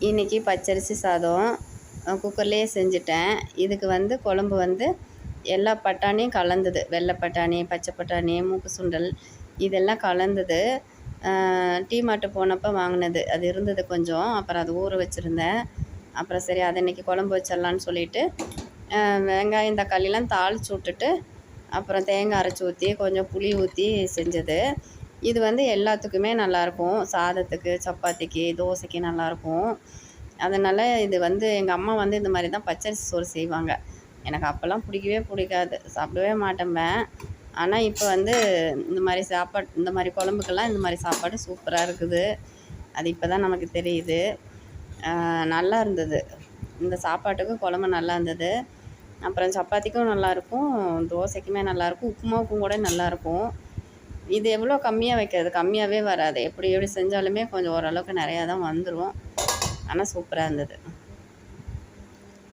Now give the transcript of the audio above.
இன்றைக்கி பச்சரிசி சாதம் குக்கர்லேயே செஞ்சுட்டேன். இதுக்கு வந்து குழம்பு வந்து எல்லா பட்டாணியும் கலந்தது. வெள்ளை பட்டாணி, பச்சை பட்டாணி, மூக்கு சுண்டல் இதெல்லாம் கலந்தது. டீ மார்ட்டு போனப்போ வாங்கினது. அது இருந்தது கொஞ்சம். அப்புறம் அது ஊற வச்சுருந்தேன். அப்புறம் சரி அதை இன்றைக்கி குழம்பு வச்சிடலான்னு சொல்லிவிட்டு வெங்காயம் தக்காளிலாம் தாளித்து விட்டுட்டு அப்புறம் தேங்காய் அரைச்சி ஊற்றி கொஞ்சம் புளி ஊற்றி செஞ்சது. இது வந்து எல்லாத்துக்குமே நல்லாயிருக்கும். சாதத்துக்கு, சப்பாத்திக்கு, தோசைக்கு நல்லாயிருக்கும். அதனால் இது வந்து எங்கள் அம்மா வந்து இந்த மாதிரி தான் பச்சரிசி சோறு செய்வாங்க. எனக்கு அப்போல்லாம் பிடிக்கவே பிடிக்காது, சாப்பிடவே மாட்டேன்பேன். ஆனால் இப்போ வந்து இந்த மாதிரி குழம்புக்கெல்லாம் இந்த மாதிரி சாப்பாடு சூப்பராக இருக்குது. அது இப்போ தான் நமக்கு தெரியுது. நல்லா இருந்தது. இந்த சாப்பாட்டுக்கு குழம்பு நல்லா இருந்தது. அப்புறம் சப்பாத்திக்கும் நல்லாயிருக்கும், தோசைக்குமே நல்லாயிருக்கும், உப்புமாவுக்கும் கூட நல்லாயிருக்கும். இது எவ்வளோ கம்மியாக வைக்கிறது, கம்மியாகவே வராது. எப்படி செஞ்சாலுமே கொஞ்சம் ஓரளவுக்கு நிறையா தான் வந்துடும். ஆனால் சூப்பராக இருந்தது.